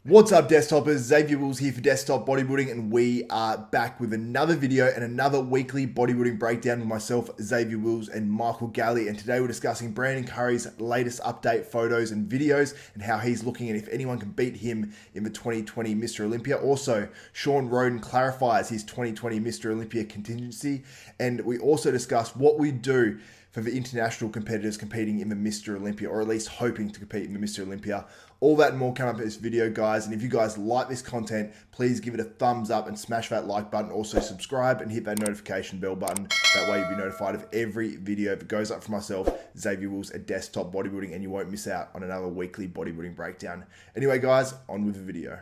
What's up, desktopers? Xavier Wills here for Desktop Bodybuilding, and we are back with another video and another weekly bodybuilding breakdown with myself, Xavier Wills, and Michael Galley. And today we're discussing Brandon Curry's latest update photos and videos and how he's looking and if anyone can beat him in the 2020 Mr Olympia. Also, Shawn Rhoden clarifies his 2020 Mr Olympia contingency, and we also discuss what we do for the international competitors competing in the Mr Olympia, or at least hoping to compete in the Mr Olympia. All that and more come up in this video, guys. And if you guys like this content, please give it a thumbs up and smash that like button. Also subscribe and hit that notification bell button. That way you'll be notified of every video that goes up for myself, Xavier Wills, at Desktop Bodybuilding, and you won't miss out on another weekly bodybuilding breakdown. Anyway, guys, on with the video.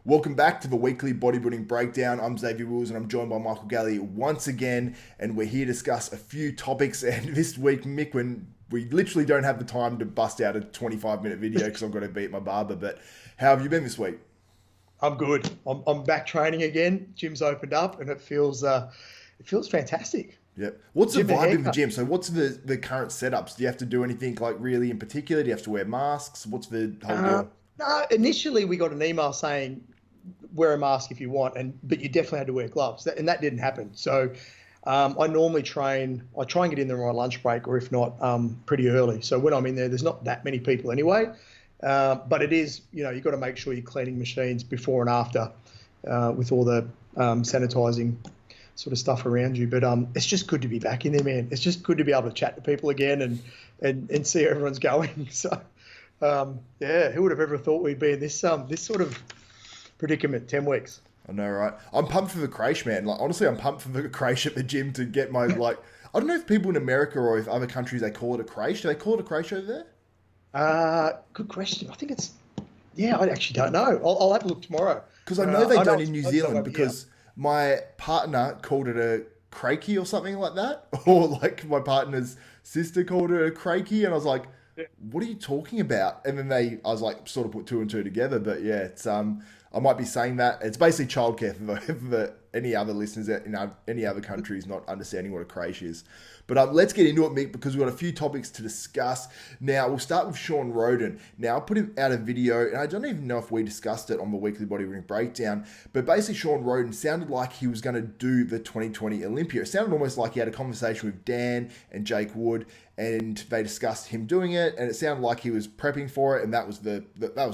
Welcome back to the Weekly Bodybuilding Breakdown. I'm Xavier Wills and I'm joined by Michael Galley once again, and we're here to discuss a few topics. And this week, Mick, when we literally don't have the time to bust out a 25-minute video because I've got to beat my barber, but how have you been this week? I'm good. I'm back training again. Gym's opened up and it feels fantastic. Yep. What's the vibe in the gym? So what's the current setups? Do you have to do anything like really in particular? Do you have to wear masks? What's the whole deal? No, initially we got an email saying wear a mask if you want, but you definitely had to wear gloves, and that didn't happen. So I normally train. I try and get in there on my lunch break, or if not, pretty early. So when I'm in there's not that many people anyway. But it is, you've got to make sure you're cleaning machines before and after, with all the sanitizing sort of stuff around you. But it's just good to be back in there, man. It's just good to be able to chat to people again and see how everyone's going. So yeah, who would have ever thought we'd be in this sort of predicament 10 weeks? I know, right? I'm pumped for the crash, man. Like, honestly, I'm pumped for the crash at the gym to get my, I don't know if people in America or if other countries, they call it a crash. Do they call it a crash over there? Good question. I think I actually don't know. I'll have a look tomorrow. Because I know they don't in New Zealand, because my partner called it a crikey or something like that. Or like my partner's sister called it a crikey. And I was like, what are you talking about? And then I was like, sort of put two and two together. But yeah, it's I might be saying that. It's basically childcare for any other listeners in any other countries not understanding what a crash is. But let's get into it, Mick, because we've got a few topics to discuss. Now, we'll start with Shawn Rhoden. Now, I put him out a video, and I don't even know if we discussed it on the Weekly Bodybuilding Breakdown, but basically Shawn Rhoden sounded like he was going to do the 2020 Olympia. It sounded almost like he had a conversation with Dan and Jake Wood, and they discussed him doing it, and it sounded like he was prepping for it, and that was the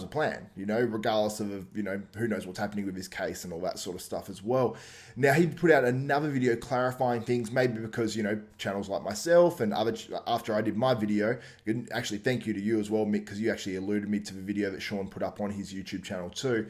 plan, regardless of, who knows what's happening with his case and all that sort of stuff as well. Now, he put out another video clarifying things, maybe because, channels like myself and after I did my video, and actually thank you to you as well, Mick, because you actually alluded me to the video that Shawn put up on his YouTube channel too.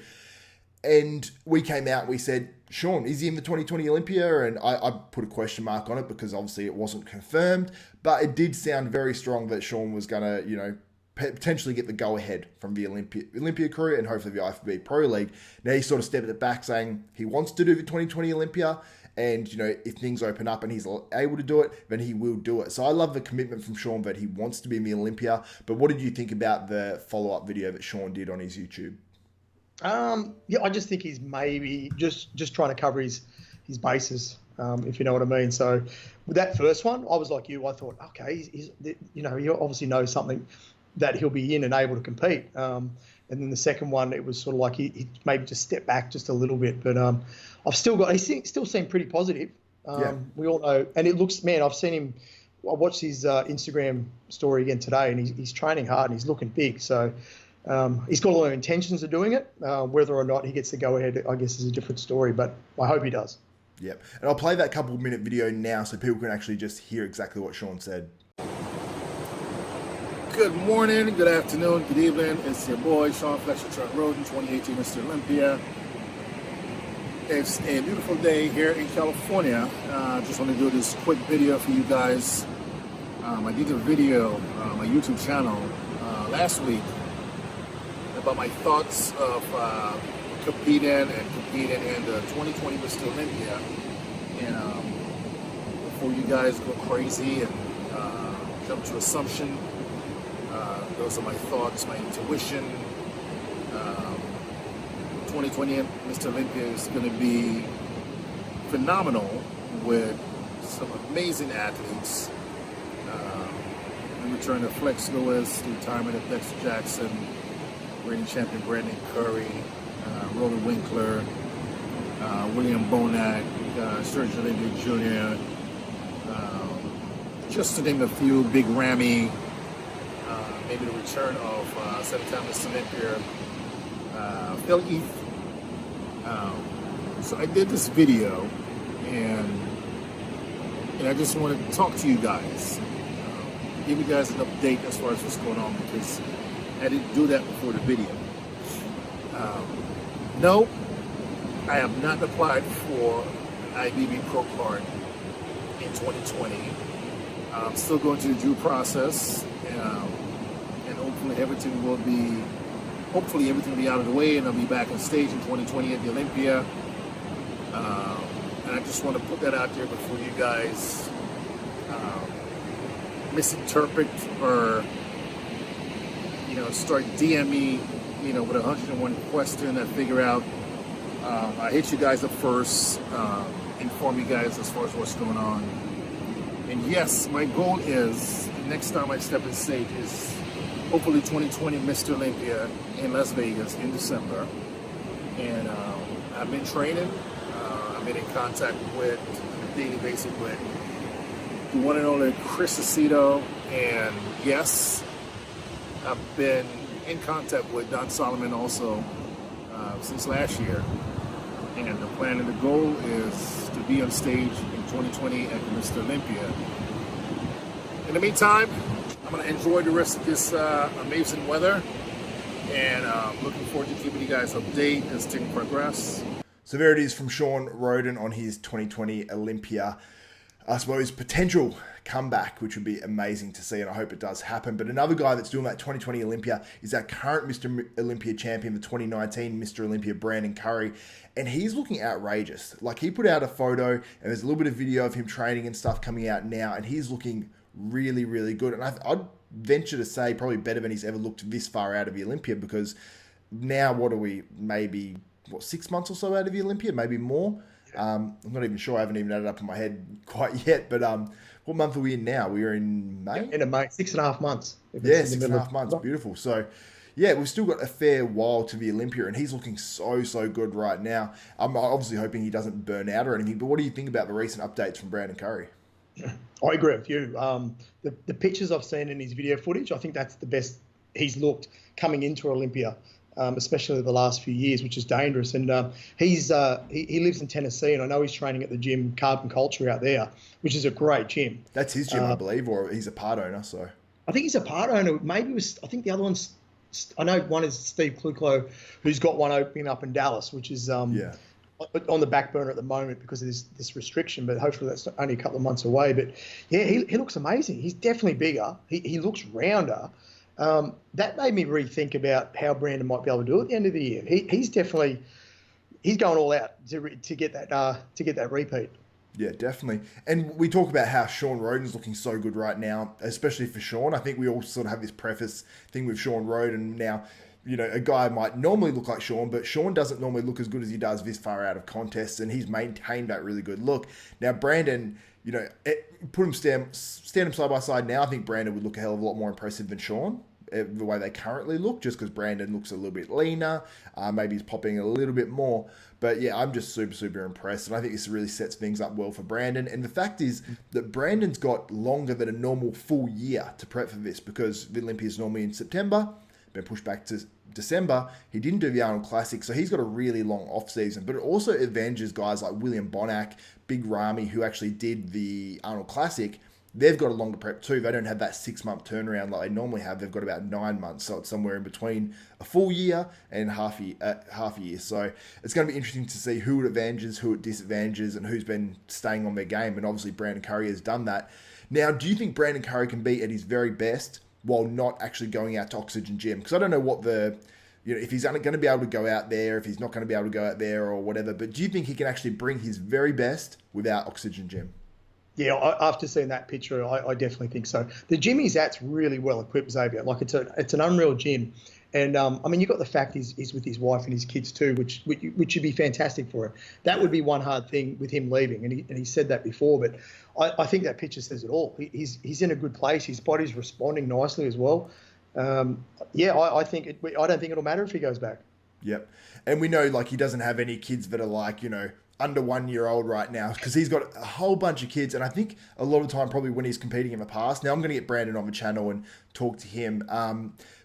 And we came out and we said, Shawn, is he in the 2020 Olympia? And I put a question mark on it because obviously it wasn't confirmed, but it did sound very strong that Shawn was going to, potentially get the go-ahead from the Olympia crew and hopefully the IFBB Pro League. Now he sort of stepped it back saying he wants to do the 2020 Olympia, and, if things open up and he's able to do it, then he will do it. So I love the commitment from Shawn that he wants to be in the Olympia. But what did you think about the follow-up video that Shawn did on his YouTube? Yeah, I just think he's maybe just trying to cover his bases, if you know what I mean. So with that first one, I was like you. I thought, okay, he obviously knows something that he'll be in and able to compete. And then the second one, it was sort of like he maybe just stepped back just a little bit. But he still seemed pretty positive. We all know, and it looks, man, I've seen him. I watched his Instagram story again today, and he's training hard and he's looking big. So he's got a lot of intentions of doing it. Whether or not he gets the go ahead, I guess, is a different story. But I hope he does. Yep, and I'll play that couple-minute video now so people can actually just hear exactly what Shawn said. Good morning, good afternoon, good evening. It's your boy, Shawn Rhoden, 2018 Mr. Olympia. It's a beautiful day here in California. Just want to do this quick video for you guys. I did a video on my YouTube channel last week about my thoughts of competing in the 2020 Mr Olympia. And before you guys go crazy and jump to assumption, those are my thoughts, my intuition. 2020 Mr Olympia is going to be phenomenal with some amazing athletes. The return of Flex Lewis, the retirement of Dexter Jackson, reigning champion Brandon Curry, Roland Winkler, William Bonac, Sergio Olympia Jr., just to name a few, Big Ramy, maybe the return of 7-time Mr Olympia, Phil Heath. So I did this video, and I just want to talk to you guys, give you guys an update as far as what's going on, because I didn't do that before the video. No, I have not applied for an IBB Pro card in 2020. I'm still going through the due process, and hopefully everything will be out of the way, and I'll be back on stage in 2020 at the Olympia. And I just want to put that out there before you guys misinterpret or start DM me with 101 question. I figure out I hit you guys up first, inform you guys as far as what's going on. And yes, my goal is next time I step on stage is hopefully 2020 Mr Olympia in Las Vegas in December. And I've been training. I've been in contact with, on a daily basis, with the one and only Chris Aceto. And yes, I've been in contact with Don Solomon also since last year. And the plan and the goal is to be on stage in 2020 at Mr Olympia. In the meantime, I'm going to enjoy the rest of this amazing weather, and looking forward to keeping you guys updated as things progress. So there it is from Shawn Rhoden on his 2020 Olympia, I suppose, potential comeback, which would be amazing to see, and I hope it does happen. But another guy that's doing that 2020 Olympia is our current Mr Olympia champion, the 2019 Mr Olympia, Brandon Curry, and he's looking outrageous. Like, he put out a photo, and there's a little bit of video of him training and stuff coming out now, and he's looking really, really good. And I'd venture to say probably better than he's ever looked this far out of the Olympia, because now, what are we, maybe 6 months or so out of the Olympia, maybe more. I'm not even sure. I haven't even added up in my head quite yet. But what month are we in now? We're in May? End of May, 6.5 months. Yeah, 6.5 months. Beautiful. So, yeah, we've still got a fair while to the Olympia, and he's looking so good right now. I'm obviously hoping he doesn't burn out or anything, but what do you think about the recent updates from Brandon Curry? I agree with you. The pictures I've seen in his video footage, I think that's the best he's looked coming into Olympia. Especially the last few years, which is dangerous. And he lives in Tennessee, and I know he's training at the gym Carbon Culture out there, which is a great gym. That's his gym, I believe, or he's a part owner. So I think he's a part owner. Maybe I think the other one's. I know one is Steve Kluclo, who's got one opening up in Dallas, which is on the back burner at the moment because of this restriction. But hopefully that's only a couple of months away. But yeah, he looks amazing. He's definitely bigger. He looks rounder. That made me rethink about how Brandon might be able to do it at the end of the year. He's going all out to get that repeat. Yeah, definitely. And we talk about how Shawn Rhoden's looking so good right now, especially for Shawn. I think we all sort of have this preface thing with Shawn Rhoden. Now, a guy might normally look like Shawn, but Shawn doesn't normally look as good as he does this far out of contests, and he's maintained that really good look. Now, Brandon, put him stand him side by side now, I think Brandon would look a hell of a lot more impressive than Shawn, the way they currently look, just because Brandon looks a little bit leaner, maybe he's popping a little bit more. But yeah, I'm just super impressed, and I think this really sets things up well for Brandon. And the fact is that Brandon's got longer than a normal full year to prep for this, because the Olympia is normally in September, been pushed back to December. He didn't do the Arnold Classic, so he's got a really long off season. But it also advantages guys like William Bonac, Big Ramy, who actually did the Arnold Classic. they've got a longer prep too. They don't have that 6-month turnaround like they normally have. They've got about 9 months, so it's somewhere in between a full year and half a year. So it's going to be interesting to see who it advantages, who it disadvantages, and who's been staying on their game. And obviously Brandon Curry has done that. Now, do you think Brandon Curry can be at his very best while not actually going out to Oxygen Gym? Because I don't know what if he's going to be able to go out there, if he's not going to be able to go out there or whatever, but do you think he can actually bring his very best without Oxygen Gym? Yeah, after seeing that picture, I definitely think so. The gym he's at's really well equipped, Xavier. Like it's an unreal gym. And I mean, you've got the fact he's with his wife and his kids too, which would be fantastic for him. That would be one hard thing with him leaving, and he said that before. But I think that picture says it all. He's in a good place. His body's responding nicely as well. I don't think it'll matter if he goes back. Yep, and we know like he doesn't have any kids that are like under 1 year old right now, because he's got a whole bunch of kids, and I think a lot of the time probably when he's competing in the past. Now I'm going to get Brandon on the channel and talk to him.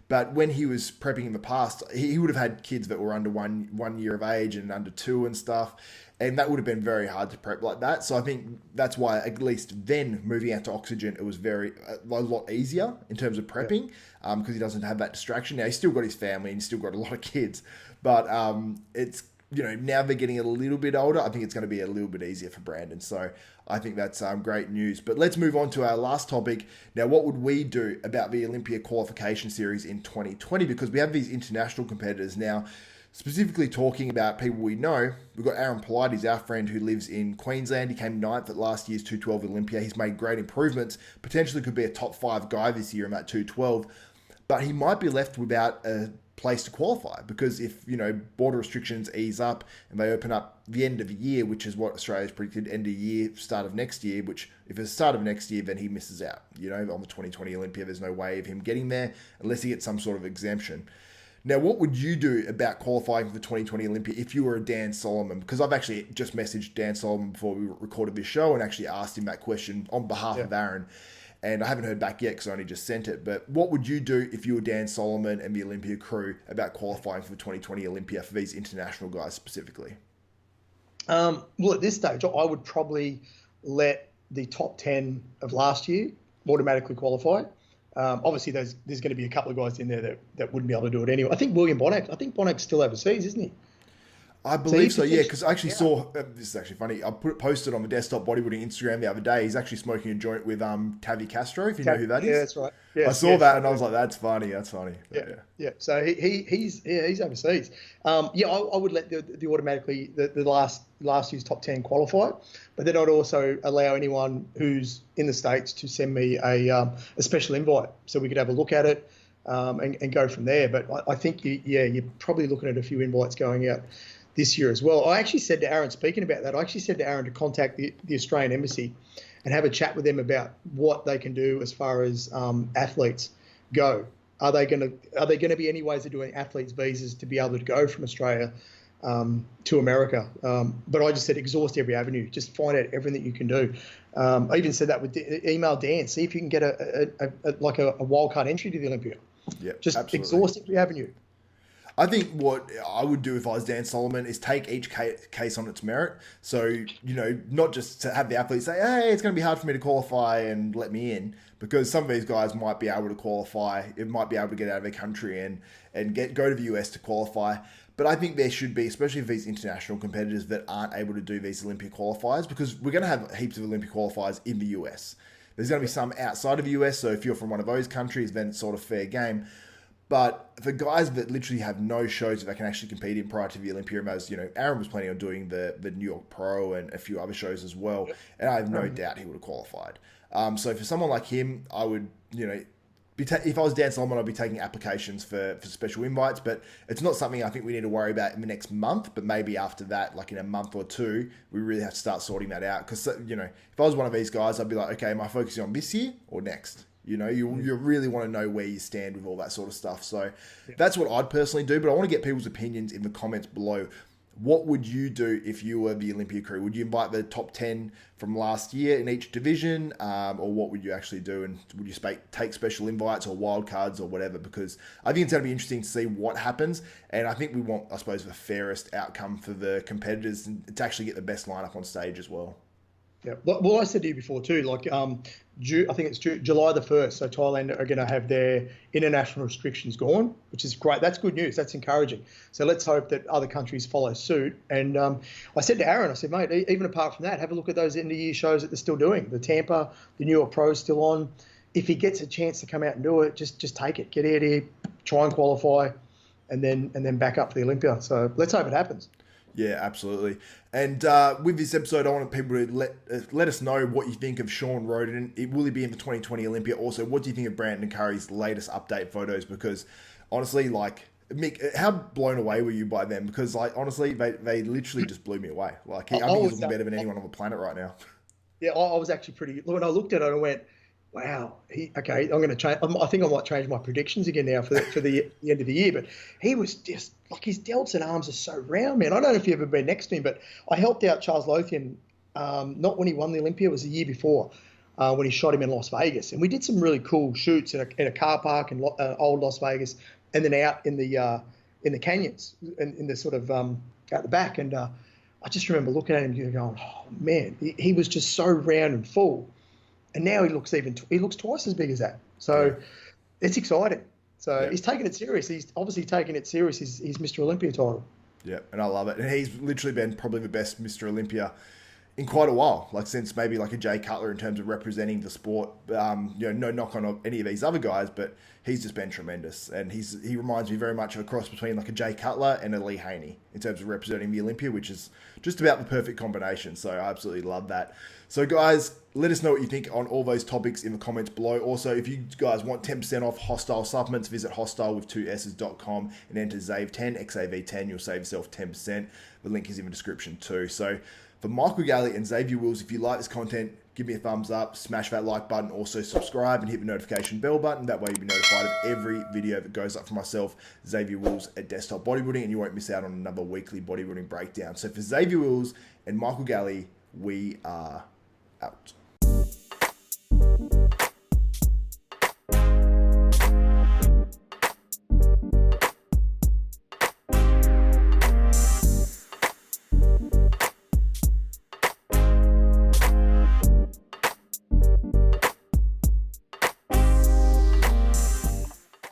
But when he was prepping in the past, he would have had kids that were under one year of age and under 2 and stuff. And that would have been very hard to prep like that. So I think that's why, at least then, moving out to Oxygen, it was a lot easier in terms of prepping, because he doesn't have that distraction. Now, he's still got his family and he's still got a lot of kids. But it's, now they're getting a little bit older. I think it's going to be a little bit easier for Brandon. So I think that's great news. But let's move on to our last topic. Now, what would we do about the Olympia qualification series in 2020? Because we have these international competitors now. Specifically talking about people we know, we've got Aaron Polides, our friend who lives in Queensland. He came 9th at last year's 212 Olympia. He's made great improvements. Potentially could be a top 5 guy this year in that 212. But he might be left without a place to qualify, because if, border restrictions ease up and they open up the end of the year, which is what Australia's predicted, end of year, start of next year, which if it's start of next year, then he misses out. On the 2020 Olympia, there's no way of him getting there unless he gets some sort of exemption. Now, what would you do about qualifying for the 2020 Olympia if you were a Dan Solomon? Because I've actually just messaged Dan Solomon before we recorded this show and actually asked him that question on behalf of Aaron. And I haven't heard back yet because I only just sent it. But what would you do if you were Dan Solomon and the Olympia crew about qualifying for the 2020 Olympia for these international guys specifically? Well, at this stage, I would probably let the top 10 of last year automatically qualify. Obviously, there's going to be a couple of guys in there that wouldn't be able to do it anyway. I think Bonnak's still overseas, isn't he? I believe so, yeah, because I actually saw, this is actually funny, I posted on the Desktop Bodybuilding Instagram the other day, he's actually smoking a joint with Tavi Castro, if you know who that is. Yeah, that's right. Yes, I saw that and I was like, that's funny. Yeah. So he's overseas. I would let the automatically the last year's top 10 qualify, but then I'd also allow anyone who's in the States to send me a special invite so we could have a look at it and go from there. But I think you're probably looking at a few invites going out this year as well. I actually said to Aaron, speaking about that, to contact the Australian Embassy and have a chat with them about what they can do as far as athletes go. Are there going to be any ways of doing athletes' visas to be able to go from Australia to America? But I just said exhaust every avenue. Just find out everything that you can do. I even said that with email Dan, see if you can get a wildcard entry to the Olympia. Yeah, just absolutely. Exhaust every avenue. I think what I would do if I was Dan Solomon is take each case on its merit. So, not just to have the athletes say, hey, it's going to be hard for me to qualify and let me in, because some of these guys might be able to qualify. It might be able to get out of their country and go to the US to qualify. But I think there should be, especially for these international competitors that aren't able to do these Olympia qualifiers, because we're going to have heaps of Olympia qualifiers in the US. There's going to be some outside of the US, so if you're from one of those countries, then it's sort of fair game. But for guys that literally have no shows that they can actually compete in prior to the Olympia, as Aaron was planning on doing the New York Pro and a few other shows as well, and I have no doubt he would have qualified. So for someone like him, I would, if I was Dan Solomon, I'd be taking applications for special invites, but it's not something I think we need to worry about in the next month, but maybe after that, like in a month or two, we really have to start sorting that out. Because, if I was one of these guys, I'd be like, okay, am I focusing on this year or next? You really want to know where you stand with all that sort of stuff. So that's what I'd personally do. But I want to get people's opinions in the comments below. What would you do if you were the Olympia crew? Would you invite the top 10 from last year in each division? Or what would you actually do? And would you take special invites or wild cards or whatever? Because I think it's going to be interesting to see what happens. And I think we want, I suppose, the fairest outcome for the competitors and to actually get the best lineup on stage as well. Yeah. Well, I said to you before too, like I think it's July the 1st. So Thailand are going to have their international restrictions gone, which is great. That's good news. That's encouraging. So let's hope that other countries follow suit. And I said to Aaron, I said, mate, even apart from that, have a look at those end of year shows that they're still doing. The Tampa, the New York Pro is still on. If he gets a chance to come out and do it, just take it. Get out here, try and qualify, and then back up for the Olympia. So let's hope it happens. Yeah, absolutely. And with this episode, I want people to let us know what you think of Shawn Rhoden. Will he be in the 2020 Olympia? Also, what do you think of Brandon Curry's latest update photos? Because honestly, like, Mick, how blown away were you by them? Because, like, honestly, they literally just blew me away. Like, I think he's looking better than anyone on the planet right now. Yeah, I was actually pretty. When I looked at it, I went, wow. Okay, I'm going to change. I think I might change my predictions again now for the end of the year. But he was just like, his delts and arms are so round, man. I don't know if you've ever been next to him, but I helped out Charles Lothian, not when he won the Olympia, it was the year before, when he shot him in Las Vegas, and we did some really cool shoots in a car park in old Las Vegas, and then out in the canyons, in the sort of out the back. And I just remember looking at him and going, oh man, he was just so round and full. And now he looks twice as big as that. So it's exciting. So he's taking it serious. He's obviously taking it serious. He's Mr Olympia title. Yeah, and I love it. And he's literally been probably the best Mr Olympia in quite a while, like since maybe like a Jay Cutler in terms of representing the sport. No knock on any of these other guys, but he's just been tremendous. And he reminds me very much of a cross between like a Jay Cutler and a Lee Haney in terms of representing the Olympia, which is just about the perfect combination. So I absolutely love that. So guys, let us know what you think on all those topics in the comments below. Also, if you guys want 10% off Hostile supplements, visit hostile.com and enter ZAVE10, XAV10. You'll save yourself 10%. The link is in the description too. So for Michael Galley and Xavier Wills, if you like this content, give me a thumbs up, smash that like button, also subscribe and hit the notification bell button. That way you'll be notified of every video that goes up for myself, Xavier Wills at Desktop Bodybuilding, and you won't miss out on another weekly bodybuilding breakdown. So for Xavier Wills and Michael Galley, we are out.